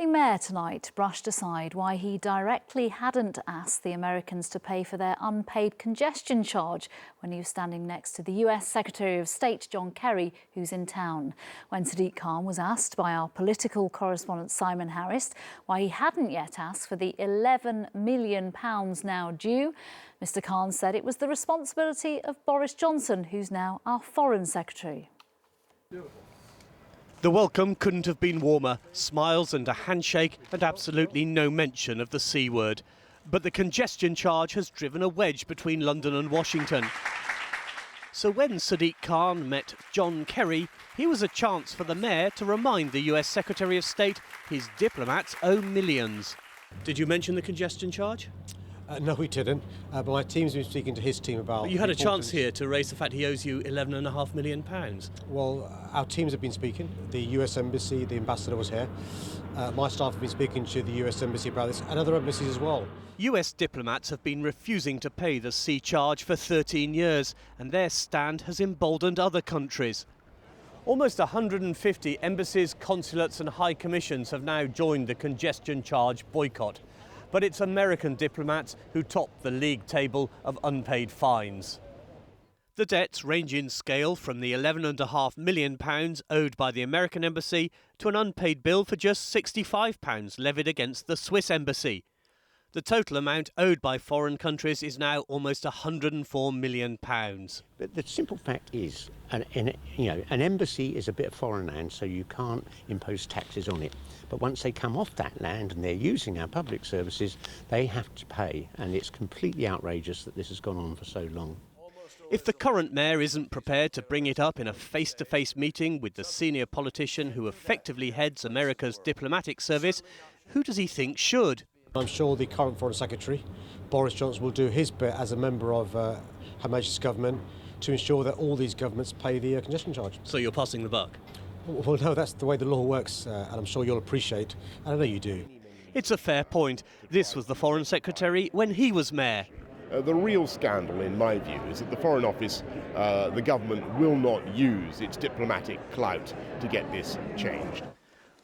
mayor tonight brushed aside why he directly hadn't asked the Americans to pay for their unpaid congestion charge when he was standing next to the US Secretary of State John Kerry, who's in town. When Sadiq was asked by our political correspondent Simon Harris why he hadn't yet asked for the £11 million now due, Mr Khan said it was the responsibility of Boris Johnson, who's now our Foreign Secretary. The welcome couldn't have been warmer. Smiles and a handshake and absolutely no mention of the C word. But the congestion charge has driven a wedge between London and Washington. So when Sadiq Khan met John Kerry, here was a chance for the mayor to remind the US Secretary of State his diplomats owe millions. Did you mention the congestion charge? No, we didn't. But my team's been speaking to his team about... But you had a chance here to raise the fact he owes you £11.5 million. Well, our teams have been speaking. The US Embassy, the ambassador was here. My staff have been speaking to the US Embassy about this and other embassies as well. US diplomats have been refusing to pay the C charge for 13 years, and their stand has emboldened other countries. Almost 150 embassies, consulates and high commissions have now joined the congestion charge boycott. But it's American diplomats who top the league table of unpaid fines. The debts range in scale from the £11.5 million owed by the American embassy to an unpaid bill for just £65 levied against the Swiss embassy. The total amount owed by foreign countries is now almost £104 million. But the simple fact is, an embassy is a bit of foreign land, so you can't impose taxes on it. But once they come off that land and they're using our public services, they have to pay. And it's completely outrageous that this has gone on for so long. If the current mayor isn't prepared to bring it up in a face-to-face meeting with the senior politician who effectively heads America's diplomatic service, who does he think should? I'm sure the current Foreign Secretary, Boris Johnson, will do his bit as a member of Her Majesty's government to ensure that all these governments pay the congestion charge. So you're passing the buck? Well, no, that's the way the law works, and I'm sure you'll appreciate, and I know you do. It's a fair point. This was the Foreign Secretary when he was mayor. The real scandal, in my view, is that the Foreign Office, the government, will not use its diplomatic clout to get this changed.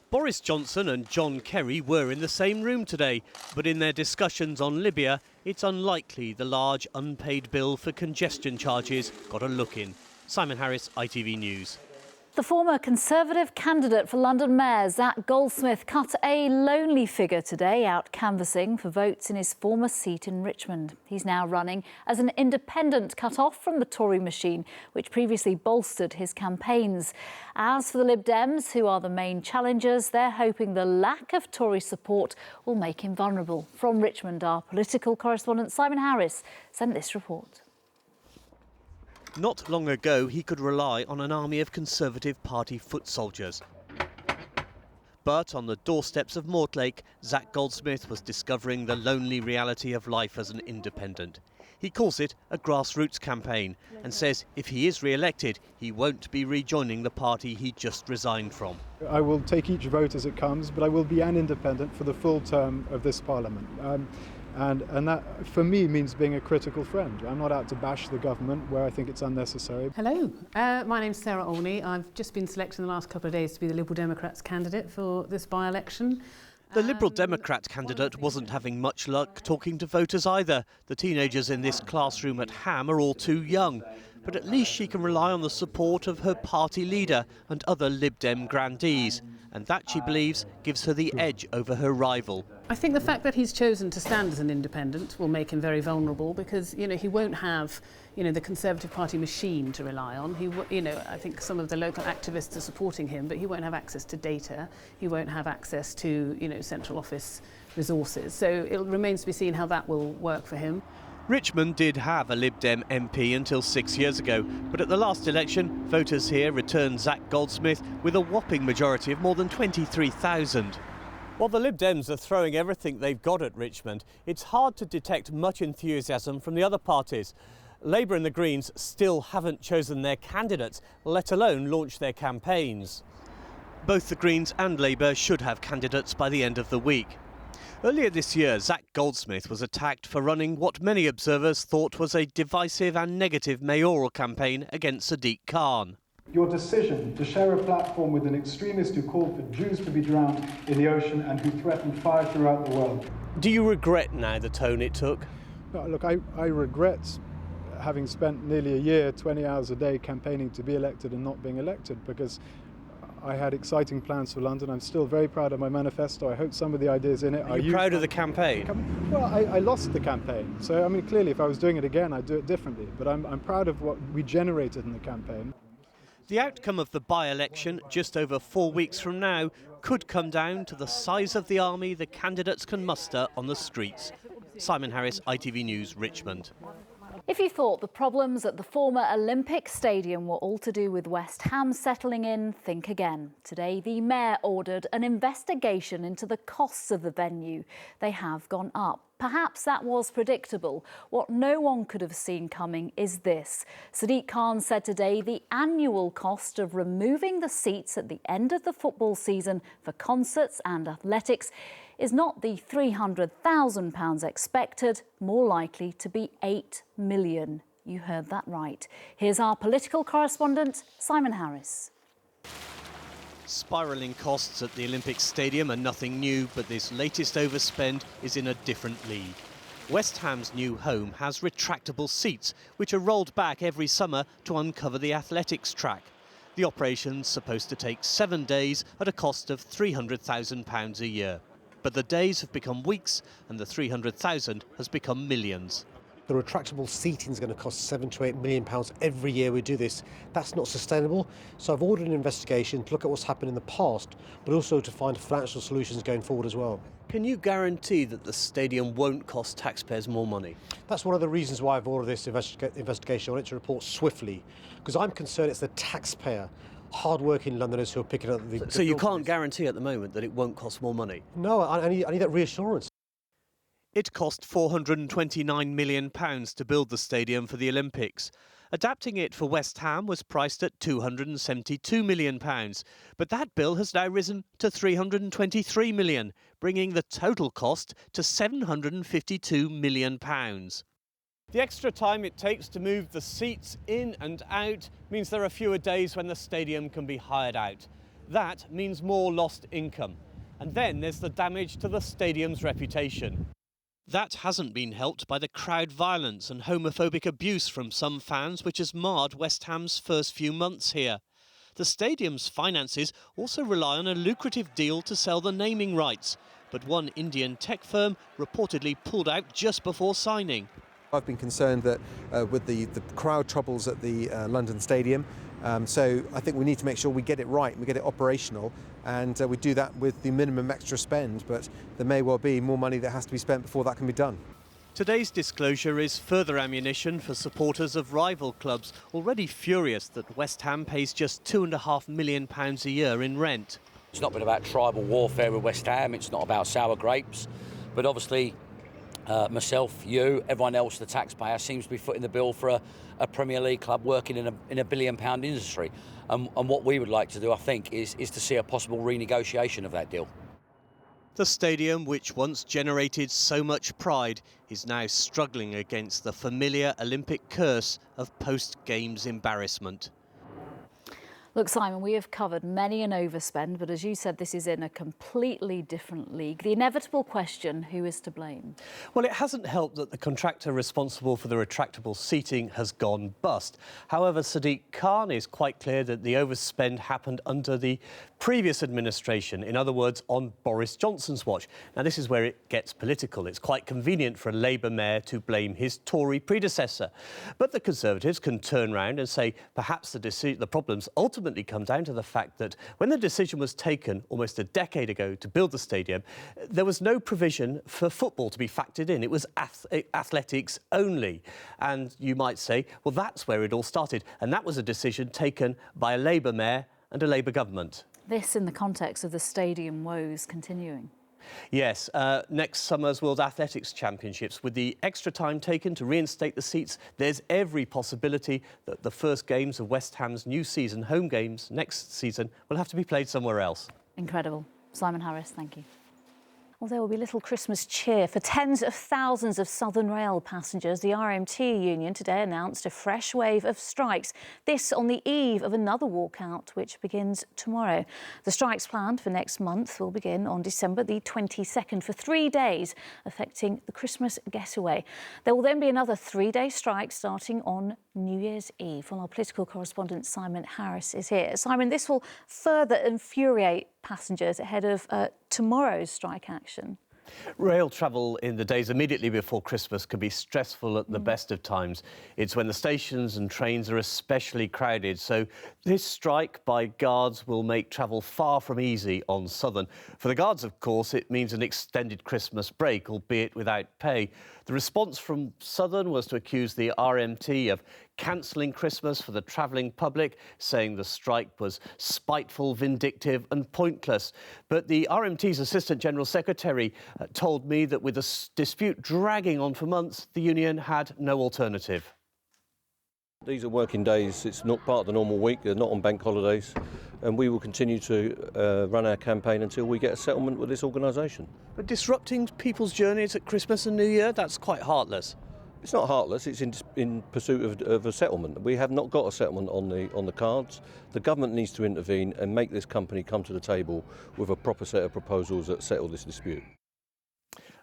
Boris Johnson and John Kerry were in the same room today, but in their discussions on Libya, it's unlikely the large unpaid bill for congestion charges got a look in. Simon Harris, ITV News. The former Conservative candidate for London Mayor, Zac Goldsmith, cut a lonely figure today out canvassing for votes in his former seat in Richmond. He's now running as an independent cut off from the Tory machine, which previously bolstered his campaigns. As for the Lib Dems, who are the main challengers, they're hoping the lack of Tory support will make him vulnerable. From Richmond, our political correspondent Simon Harris sent this report. Not long ago, he could rely on an army of Conservative Party foot soldiers. But on the doorsteps of Mortlake, Zac Goldsmith was discovering the lonely reality of life as an independent. He calls it a grassroots campaign and says if he is re-elected, he won't be rejoining the party he just resigned from. I will take each vote as it comes, but I will be an independent for the full term of this Parliament. And that, for me, means being a critical friend. I'm not out to bash the government where I think it's unnecessary. Hello, my name's Sarah Olney. I've just been selected in the last couple of days to be the Liberal Democrats candidate for this by-election. The Liberal Democrat candidate wasn't having much luck talking to voters either. The teenagers in this classroom at Ham are all too young. But at least she can rely on the support of her party leader and other Lib Dem grandees. And that, she believes, gives her the edge over her rival. I think the fact that he's chosen to stand as an independent will make him very vulnerable because, he won't have, the Conservative Party machine to rely on. I think some of the local activists are supporting him, but he won't have access to data. He won't have access to, central office resources. So it remains to be seen how that will work for him. Richmond did have a Lib Dem MP until 6 years ago, but at the last election, voters here returned Zac Goldsmith with a whopping majority of more than 23,000. While the Lib Dems are throwing everything they've got at Richmond, it's hard to detect much enthusiasm from the other parties. Labour and the Greens still haven't chosen their candidates, let alone launch their campaigns. Both the Greens and Labour should have candidates by the end of the week. Earlier this year, Zac Goldsmith was attacked for running what many observers thought was a divisive and negative mayoral campaign against Sadiq Khan. Your decision to share a platform with an extremist who called for Jews to be drowned in the ocean and who threatened fire throughout the world. Do you regret now the tone it took? No, look, I regret having spent nearly a year, 20 hours a day campaigning to be elected and not being elected, because I had exciting plans for London. I'm still very proud of my manifesto. I hope some of the ideas in it are... Are you proud of the campaign? Well, I lost the campaign. So, I mean, clearly, if I was doing it again, I'd do it differently. But I'm proud of what we generated in the campaign. The outcome of the by-election, just over 4 weeks from now, could come down to the size of the army the candidates can muster on the streets. Simon Harris, ITV News, Richmond. If you thought the problems at the former Olympic Stadium were all to do with West Ham settling in, think again. Today, the Mayor ordered an investigation into the costs of the venue. They have gone up. Perhaps that was predictable. What no one could have seen coming is this. Sadiq Khan said today the annual cost of removing the seats at the end of the football season for concerts and athletics is not the £300,000 expected, more likely to be £8 million. You heard that right. Here's our political correspondent, Simon Harris. Spiralling costs at the Olympic Stadium are nothing new, but this latest overspend is in a different league. West Ham's new home has retractable seats, which are rolled back every summer to uncover the athletics track. The operation's supposed to take 7 days at a cost of £300,000 a year. But the days have become weeks and the £300,000 has become millions. The retractable seating is going to cost £7 to £8 million every year we do this. That's not sustainable. So I've ordered an investigation to look at what's happened in the past, but also to find financial solutions going forward as well. Can you guarantee that the stadium won't cost taxpayers more money? That's one of the reasons why I've ordered this investigation on it to report swiftly, because I'm concerned it's the taxpayer, hard-working Londoners who are picking up the... So you can't guarantee at the moment that it won't cost more money? No, I need that reassurance. It cost £429 million to build the stadium for the Olympics. Adapting it for West Ham was priced at £272 million, but that bill has now risen to £323 million, bringing the total cost to £752 million. The extra time it takes to move the seats in and out means there are fewer days when the stadium can be hired out. That means more lost income. And then there's the damage to the stadium's reputation. That hasn't been helped by the crowd violence and homophobic abuse from some fans, which has marred West Ham's first few months here. The stadium's finances also rely on a lucrative deal to sell the naming rights, but one Indian tech firm reportedly pulled out just before signing. I've been concerned that with the crowd troubles at the London Stadium, so I think we need to make sure we get it right, we get it operational, and we do that with the minimum extra spend, but there may well be more money that has to be spent before that can be done. Today's disclosure is further ammunition for supporters of rival clubs, already furious that West Ham pays just £2.5 million a year in rent. It's not been about tribal warfare with West Ham, it's not about sour grapes, but obviously myself, you, everyone else, the taxpayer, seems to be footing the bill for a Premier League club working in a £1 billion industry. And what we would like to do, I think, is to see a possible renegotiation of that deal. The stadium, which once generated so much pride, is now struggling against the familiar Olympic curse of post-Games embarrassment. Look, Simon, we have covered many an overspend, but as you said, this is in a completely different league. The inevitable question, who is to blame? Well, it hasn't helped that the contractor responsible for the retractable seating has gone bust. However, Sadiq Khan is quite clear that the overspend happened under the previous administration, in other words, on Boris Johnson's watch. Now, this is where it gets political. It's quite convenient for a Labour mayor to blame his Tory predecessor. But the Conservatives can turn round and say perhaps the problems ultimately come down to the fact that when the decision was taken almost a decade ago to build the stadium, there was no provision for football to be factored in. It was athletics only. And you might say, well, that's where it all started. And that was a decision taken by a Labour mayor and a Labour government. This in the context of the stadium woes continuing. Yes, next summer's World Athletics Championships, with the extra time taken to reinstate the seats, there's every possibility that the first games of West Ham's new season, home games next season, will have to be played somewhere else. Incredible. Simon Harris, thank you. Well, there will be little Christmas cheer for tens of thousands of Southern Rail passengers. The RMT union today announced a fresh wave of strikes. This on the eve of another walkout, which begins tomorrow. The strikes planned for next month will begin on December the 22nd for 3 days, affecting the Christmas getaway. There will then be another 3-day strike starting on New Year's Eve. Well, our political correspondent Simon Harris is here. Simon, this will further infuriate passengers ahead of tomorrow's strike action. Rail travel in the days immediately before Christmas can be stressful at the best of times. It's when the stations and trains are especially crowded. So this strike by guards will make travel far from easy on Southern. For the guards, of course, it means an extended Christmas break, albeit without pay. The response from Southern was to accuse the RMT of cancelling Christmas for the travelling public, saying the strike was spiteful, vindictive and pointless. But the RMT's Assistant General Secretary told me that with the dispute dragging on for months, the union had no alternative. These are working days, it's not part of the normal week, they're not on bank holidays, and we will continue to run our campaign until we get a settlement with this organisation. But disrupting people's journeys at Christmas and New Year, that's quite heartless. It's not heartless, it's in pursuit of a settlement. We have not got a settlement on the cards. The government needs to intervene and make this company come to the table with a proper set of proposals that settle this dispute.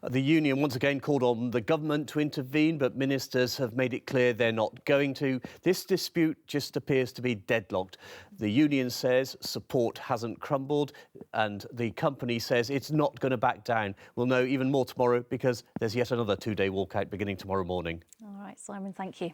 The union once again called on the government to intervene, but ministers have made it clear they're not going to. This dispute just appears to be deadlocked. The union says support hasn't crumbled, and the company says it's not going to back down. We'll know even more tomorrow because there's yet another 2-day walkout beginning tomorrow morning. All right, Simon, thank you.